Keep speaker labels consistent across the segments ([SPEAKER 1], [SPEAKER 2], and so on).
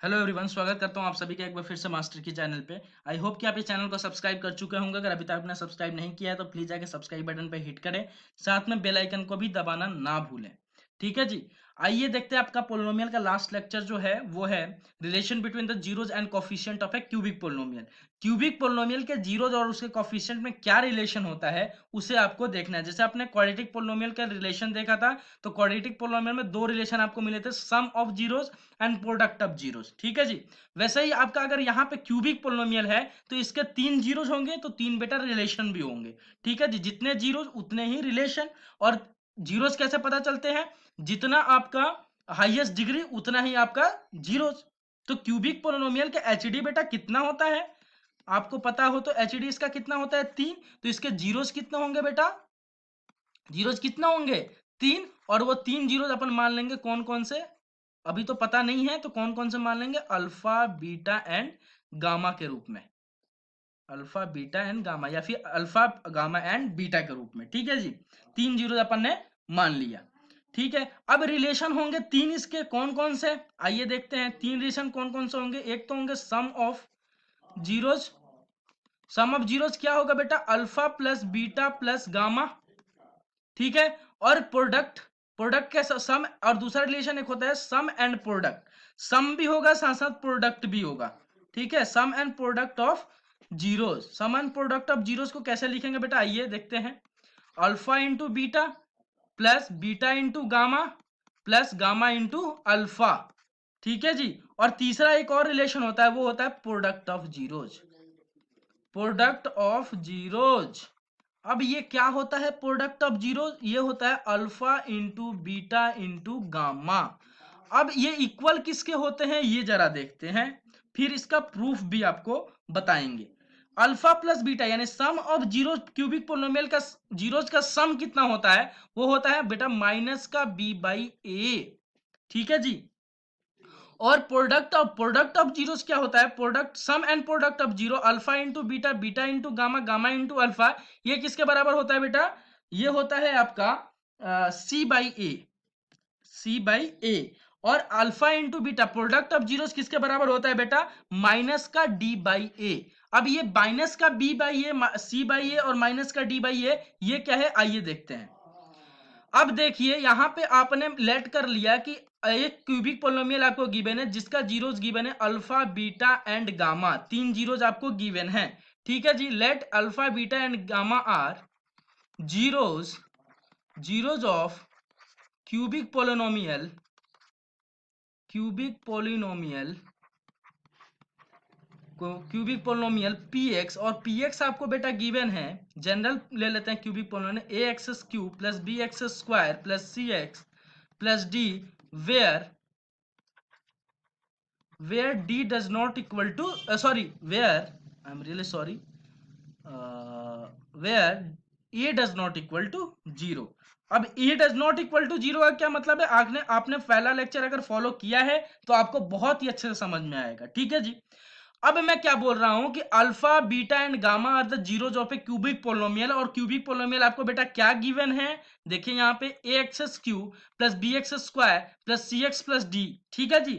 [SPEAKER 1] Hello everyone, स्वागत करता हूं आप सभी का एक बार फिर से मास्टर की चैनल पे। आई होप कि आप इस चैनल को सब्सक्राइब कर चुके होंगे। अगर अभी तक आपने सब्सक्राइब नहीं किया है तो प्लीज जाके सब्सक्राइब बटन पे हिट करें, साथ में बेल आइकन को भी दबाना ना भूलें। ठीक है जी। आइए देखते हैं, आपका पोलिनोमियल का लास्ट लेक्चर जो है वो है relation between the zeros and coefficient of a cubic polynomial. Cubic polynomial के जीरोज और उसके कोफिशिएंट में क्या रिलेशन होता है उसे आपको देखना है। जैसे आपने क्वाड्रेटिक पोलिनोमियल का रिलेशन देखा था, तो क्वाड्रेटिक पोलिनोमियल में दो रिलेशन आपको मिले थे, sum of zeros and product of zeros. ठीक है जी। वैसे ही आपका अगर यहाँ पे क्यूबिक पोलिनोमियल है तो इसके तीन जीरोस होंगे तो तीन बेटा रिलेशन भी होंगे। ठीक है जी, जितने जीरोस उतने ही रिलेशन। और जीरोस कैसे पता चलते हैं? जितना आपका हाईएस्ट डिग्री उतना ही आपका जीरोस। तो क्यूबिक पोलिनोमियल का एचडी बेटा कितना होता है? आपको पता हो तो एचडी इसका कितना होता है? तीन। तो इसके जीरोस कितने होंगे बेटा? जीरोस कितना होंगे? तीन। और वो तीन जीरोस अपन मान लेंगे कौन कौन से? अभी तो पता नहीं है, तो कौन कौन से मान लेंगे? अल्फा बीटा एंड गामा के रूप में। अल्फा बीटा एंड गामा, या फिर अल्फा गामा एंड बीटा के रूप में। ठीक है जी। तीन जीरो अपन ने मान लिया। ठीक है, अब रिलेशन होंगे तीन, इसके कौन कौन से? आइए देखते हैं तीन रिलेशन कौन कौन से होंगे। एक तो होंगे sum of zeros. Sum of zeros क्या होगा बेटा? Alpha plus beta plus gamma. ठीक है। और प्रोडक्ट, प्रोडक्ट के सम। और दूसरा रिलेशन एक होता है सम एंड प्रोडक्ट। सम भी होगा साथ साथ प्रोडक्ट भी होगा। ठीक है, sum and product of zeros. Sum and product of zeros को कैसे लिखेंगे बेटा? आइए देखते हैं। Alpha into beta plus beta into gamma plus gamma into alpha. ठीक है जी। और तीसरा एक और रिलेशन होता है, वो होता है product of zeros. Product of zeros. अब ये क्या होता है प्रोडक्ट ऑफ जीरो? ये होता है alpha into beta into gamma. अब ये इक्वल किसके होते हैं ये जरा देखते हैं, फिर इसका प्रूफ भी आपको बताएंगे। अल्फा प्लस बीटा यानी सम ऑफ जीरो, क्यूबिक पोलिनोमियल का जीरोज का सम कितना होता है? वो होता है बेटा माइनस का बी बाई ए। ठीक है जी। और प्रोडक्ट ऑफ जीरोस क्या होता है? Product, sum and product of zero alpha into beta, beta into gamma, gamma into alpha. ये किसके बराबर होता है बेटा? ये होता है आपका सी by A. C by A. और alpha into beta product of zeros किसके बराबर होता है बेटा? माइनस का डी बाई ए। अब ये माइनस का B by A, C by A और माइनस का डी बाई ए, ये क्या है आइए देखते हैं। अब देखिए यहां पे आपने लेट कर लिया कि एक क्यूबिक पोलिनोमियल आपको गिवन है जिसका जीरोस गिवन है अल्फा बीटा एंड गामा। तीन जीरोस आपको गिवन है। ठीक है जी। Let alpha beta and gamma are zeros, zeros of cubic polynomial, cubic polynomial को क्यूबिक पोलिनोमियल पी एक्स। और पी एक्स आपको बेटा गिवन है, जनरल ले लेते हैं cubic polynomial A X cube plus B X square plus C X plus D, where d does not equal to sorry, where I'm really sorry, where a does not equal to 0। अब a does not equal to 0 का क्या मतलब है? आपने आपने पहला lecture अगर follow किया है तो आपको बहुत ही अच्छे से समझ में आएगा। ठीक है जी। अब मैं क्या बोल रहा हूं कि alpha beta and gamma are the zeros of a cubic polynomial. और क्यूबिक पोलिनोमियल आपको बेटा क्या गिवन है? देखिए यहाँ पे A X cube plus B X square plus C X plus D. ठीक है जी।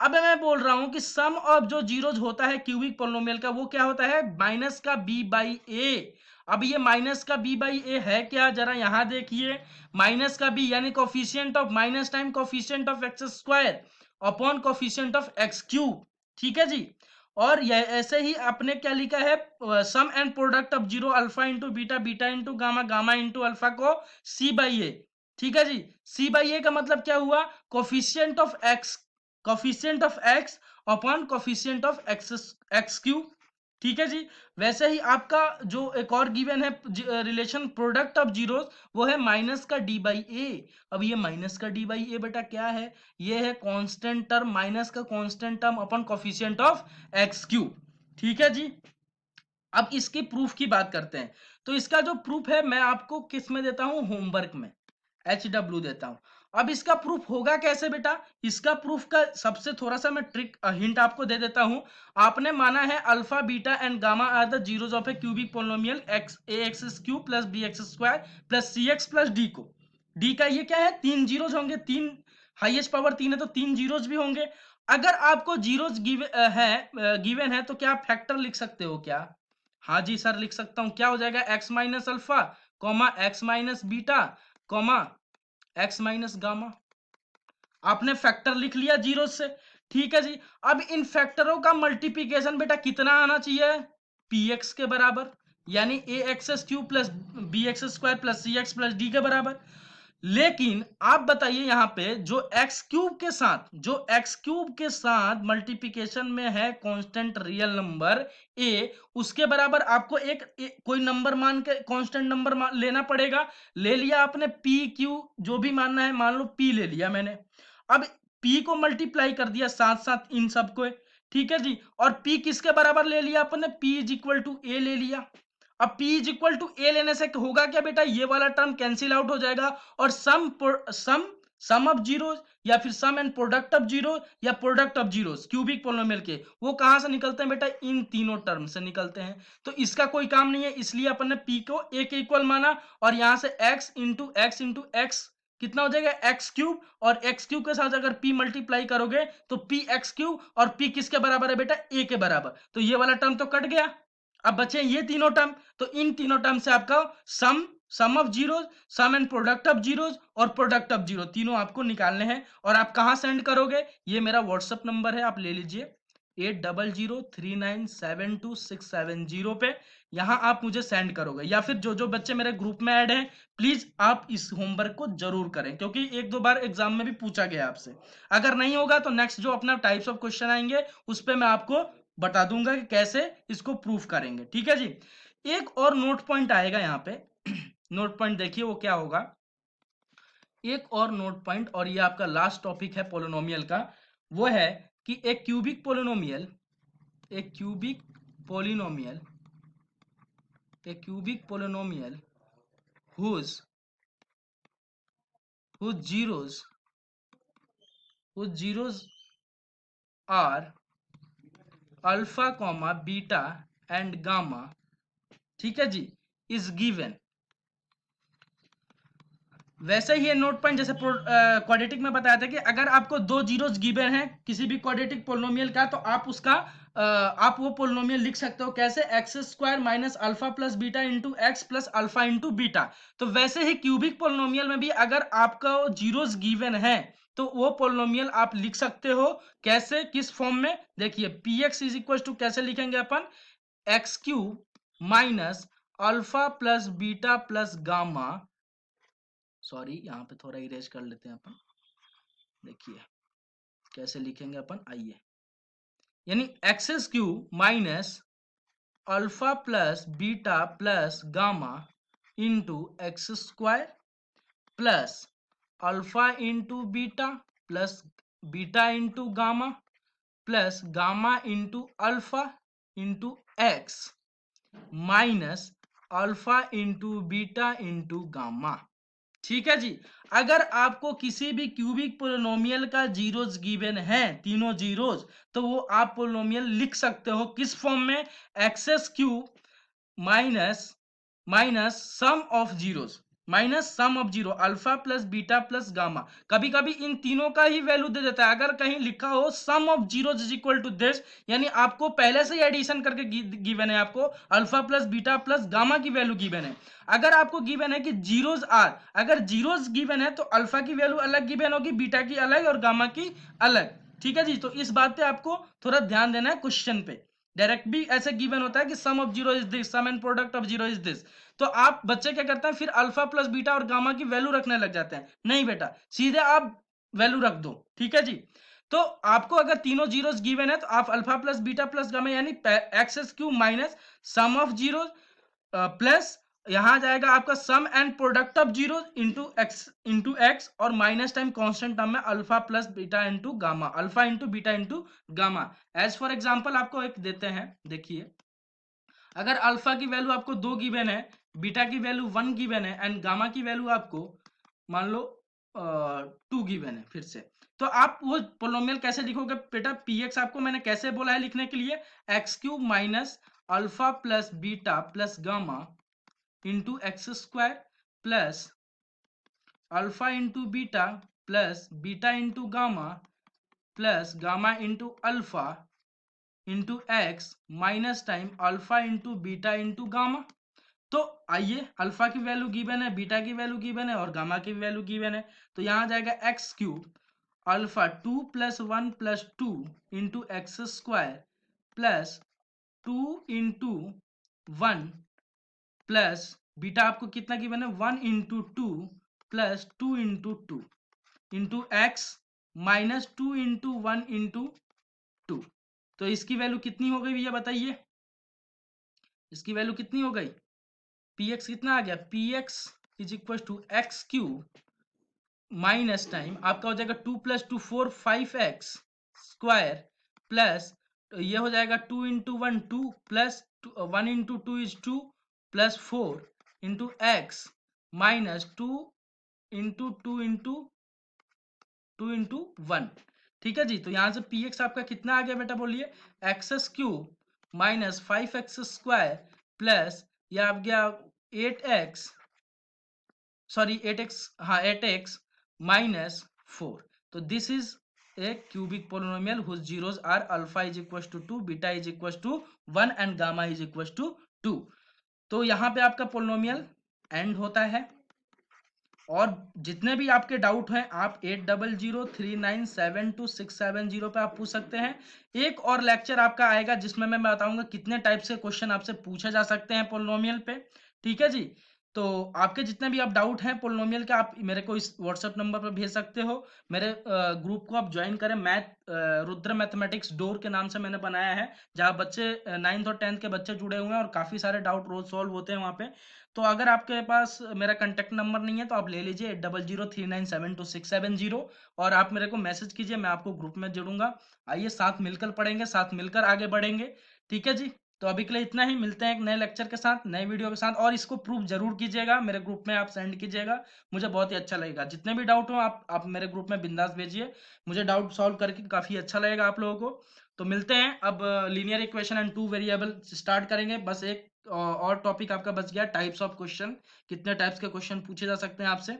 [SPEAKER 1] अब मैं बोल रहा हूं कि सम ऑफ जो जीरोज होता है क्यूबिक पोलिनोमियल का वो क्या होता है? माइनस का बी बाई ए। अब ये माइनस का बी बाई ए है क्या? जरा यहां देखिए। माइनस का बी यानी coefficient of minus time coefficient of x square upon coefficient of x cube. ठीक है जी। और ये ऐसे ही आपने क्या लिखा है? Sum and product of zero alpha into beta, beta into gamma, gamma into alpha को सी बाई ए। ठीक है जी। सी बाई ए का मतलब क्या हुआ? Coefficient of x, coefficient of x upon coefficient of x cube. ठीक है जी। वैसे ही आपका जो एक और गिवन है रिलेशन प्रोडक्ट ऑफ जीरोस, वो है माइनस का डी बाई ए। अब ये माइनस का डी बाई ए बेटा क्या है? ये है कांस्टेंट टर्म, माइनस का constant term upon coefficient of x cube. ठीक है जी। अब इसकी प्रूफ की बात करते हैं। तो इसका जो प्रूफ है मैं आपको किस में देता हूं? होमवर्क में HW देता हूं। अब इसका प्रूफ होगा कैसे बेटा? इसका प्रूफ का सबसे थोड़ा सा मैं ट्रिक हिंट आपको दे देता हूं। आपने माना है alpha beta and gamma are the zeros of a cubic polynomial X A X cube plus B X square plus C X plus D को। डी का ये क्या है? तीन जीरोस होंगे, तीन हाईएस्ट पावर तीन है तो तीन जीरोस भी होंगे। अगर आपको जीरोस गिवन है तो क्या आप फैक्टर लिख सकते हो क्या? हाँ जी सर लिख सकता हूं। क्या हो जाएगा? X minus alpha comma x minus beta comma x minus gamma. आपने फैक्टर लिख लिया जीरो से, ठीक है जी। अब इन फैक्टरों का मल्टीप्लीकेशन बेटा कितना आना चाहिए? पी एक्स के बराबर, यानी A X S cube plus B X square plus C X plus D के बराबर। लेकिन आप बताइए यहां पे जो एक्स क्यूब के साथ मल्टीप्लिकेशन में है कांस्टेंट रियल नंबर ए, उसके बराबर आपको कोई नंबर मान के कांस्टेंट नंबर लेना पड़ेगा। ले लिया आपने पी क्यू, जो भी मानना है मान लो पी ले लिया मैंने। अब पी को मल्टीप्लाई कर दिया साथ साथ इन सबको, ठीक है जी। और पी किसके बराबर ले लिया अपने? पी इज इक्वल टू ए ले लिया। अब P इज इक्वल टू ए लेने से होगा क्या बेटा? ये वाला टर्म कैंसिल आउट हो जाएगा और सम ऑफ जीरो या फिर सम एंड प्रोडक्ट ऑफ जीरो या product of zero cubic polynomial के वो कहां से निकलते हैं बेटा? इन तीनों टर्म से निकलते हैं। तो इसका कोई काम नहीं है, इसलिए अपन ने P को ए के इक्वल माना और यहां से x कितना हो जाएगा? एक्स क्यूब, और एक्स क्यूब के साथ अगर P मल्टीप्लाई करोगे तो पी एक्स क्यूब, और P किसके बराबर है बेटा? ए के बराबर। तो ये वाला टर्म तो कट गया, अब बचे ये तीनों टर्म। तो इन तीनों टर्म से आपका sum of zeros, sum and product of zeros और प्रोडक्ट ऑफ जीरो तीनों आपको निकालने हैं। और आप कहां सेंड करोगे? ये मेरा व्हाट्सएप नंबर है, आप ले लीजिए 8003972670 पे। यहां आप मुझे सेंड करोगे, या फिर जो जो बच्चे मेरे ग्रुप में ऐड हैं प्लीज आप इस होमवर्क को जरूर करें, क्योंकि एक दो बार एग्जाम में भी पूछा गया आपसे। अगर नहीं होगा तो नेक्स्ट जो अपना टाइप्स ऑफ क्वेश्चन आएंगे उस पर मैं आपको बता दूंगा कि कैसे इसको प्रूफ करेंगे, ठीक है जी। एक और नोट पॉइंट आएगा यहाँ पे नोट पॉइंट देखिए वो क्या होगा। एक और नोट पॉइंट, और ये आपका लास्ट टॉपिक है पोलिनोमियल का, वो है कि एक क्यूबिक पोलिनोमियल एक क्यूबिक पोलिनोमियल एक cubic polynomial whose whose zeros whose zeros are alpha comma beta and gamma, ठीक है जी, इज गिवन। वैसे ही ये नोट पॉइंट जैसे क्वाड्रेटिक में बताया था कि अगर आपको दो जीरोस गिवन है किसी भी क्वाड्रेटिक पोलिनोमियल का, तो आप उसका आप वो पोलिनोमियल लिख सकते हो कैसे? X square minus alpha plus beta into x plus alpha into beta. तो वैसे ही क्यूबिक पोलिनोमियल में भी अगर आपका जीरोस गिवन है तो वो पोलिनोमियल आप लिख सकते हो कैसे, किस फॉर्म में? देखिए p x is equal to कैसे लिखेंगे अपन? X cube minus alpha plus beta plus gamma, sorry यहाँ पे थोड़ा इरेज कर लेते हैं अपन। देखिए कैसे लिखेंगे अपन, आइए। यानी x cube minus alpha plus beta plus gamma into x square plus alpha into beta plus beta into gamma plus gamma into alpha into x minus alpha into beta into gamma, ठीक है जी। अगर आपको किसी भी cubic polynomial का zeros given है, तीनों zeros, तो वो आप पोलिनोमियल लिख सकते हो किस फॉर्म में? X cube minus minus sum of zero alpha plus beta plus gamma. कभी कभी इन तीनों का ही वैल्यू दे देता है, अगर कहीं लिखा हो sum of zero is equal to this, यानी आपको पहले से ही एडिशन करके गिवन है, आपको alpha plus beta plus gamma की वैल्यू गिवन है। अगर आपको गिवन है कि जीरोस आर, अगर जीरोस गिवन है तो अल्फा की वैल्यू अलग गिवन होगी, बीटा की अलग और गामा की अलग, ठीक है जी। तो इस बात पे आपको थोड़ा ध्यान देना है क्वेश्चन पे। डायरेक्ट भी ऐसे गिवन होता है कि sum of zero is this, sum and product of zero is this, तो आप बच्चे क्या करते हैं फिर अल्फा प्लस बीटा और गामा की वैल्यू रखने लग जाते हैं। नहीं बेटा, सीधे आप वैल्यू रख दो, ठीक है जी। तो आपको अगर तीनों जीरोस गिवन है तो आप alpha plus beta plus gamma यानी x cube minus sum of zero plus यहां जाएगा आपका sum and product of zero into x और माइनस टाइम कांस्टेंट टर्म में alpha plus beta into gamma, alpha into beta into gamma. As for example आपको एक देते हैं, देखिए अगर अल्फा की वैल्यू आपको 2 गिवन है, बीटा की वैल्यू 1 गिवन है एंड गामा की वैल्यू आपको मान लो 2 गिवन है फिर से, तो आप वो पोलिनोमियल कैसे लिखोगे बेटा? पीएक्स आपको मैंने कैसे बोला है लिखने के लिए? X cube minus alpha plus beta plus gamma into x square plus alpha into beta plus beta into gamma plus gamma into alpha into x minus time alpha into beta into gamma. तो आइए, alpha की value given है, beta की value given है और gamma की value given है, तो यहाँ आ जाएगा x cube alpha 2 + 1 + 2 into x square plus 2 × 1 plus beta आपको कितना गिवन है 1 × 2 प्लस 2 × 2 इंटू एक्स माइनस 2 × 1 × 2। तो इसकी वैल्यू कितनी हो गई भैया बताइए, इसकी वैल्यू कितनी हो गई, पी एक्स कितना आ गया, P x is equal to X cube minus time आपका हो जाएगा 2 + 2 4 5x स्क्वायर प्लस ये हो जाएगा 2 × 1 2 plus 1 × 2 is 2 plus 4 × x minus 2 × 2 × ठीक है जी। तो यहाँ से पी एक्स आपका कितना आ गया बेटा बोलिए, x cube minus 5x square plus ये आ गया 8x, सॉरी 8x, हाँ 8x माइनस 4। तो this is a cubic polynomial whose zeros are alpha is equal to 2, beta is equal to 1 and gamma is equal to 2। तो यहाँ पे आपका polynomial and होता है और जितने भी आपके डाउट हैं आप 8003972670 पे आप पूछ सकते हैं। एक और लेक्चर आपका आएगा जिसमें मैं बताऊंगा कितने टाइप से क्वेश्चन आपसे पूछे जा सकते हैं पोलिनोमियल पे, ठीक है जी। तो आपके जितने भी आप डाउट हैं पोलिनोमियल के आप मेरे को इस व्हाट्सएप नंबर पर भेज सकते हो। मेरे ग्रुप को आप ज्वाइन करें, रुद्र मैथमेटिक्स डोर के नाम से मैंने बनाया है, जहाँ बच्चे 9th और 10th के बच्चे जुड़े हुए हैं और काफ़ी सारे डाउट रोज सॉल्व होते हैं वहाँ पे। तो अगर आपके पास मेरा कंटेक्ट नंबर नहीं है तो आप ले लीजिए 8003972670 और आप मेरे को मैसेज कीजिए, मैं आपको ग्रुप में जोड़ूंगा। आइए साथ मिलकर पढ़ेंगे, साथ मिलकर आगे बढ़ेंगे, ठीक है जी। तो अभी के लिए इतना ही, मिलते हैं एक नए लेक्चर के साथ, नए वीडियो के साथ, और इसको प्रूफ जरूर कीजिएगा, मेरे ग्रुप में आप सेंड कीजिएगा, मुझे बहुत ही अच्छा लगेगा। जितने भी डाउट हो आप मेरे ग्रुप में बिंदास भेजिए, मुझे डाउट सॉल्व करके काफ़ी अच्छा लगेगा आप लोगों को। तो मिलते हैं, अब linear equation and 2 variable start करेंगे। बस एक और टॉपिक आपका बच गया, टाइप्स ऑफ क्वेश्चन, कितने टाइप्स के क्वेश्चन पूछे जा सकते हैं आपसे।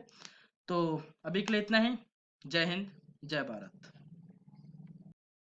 [SPEAKER 1] तो अभी के लिए इतना ही, जय हिंद, जय भारत।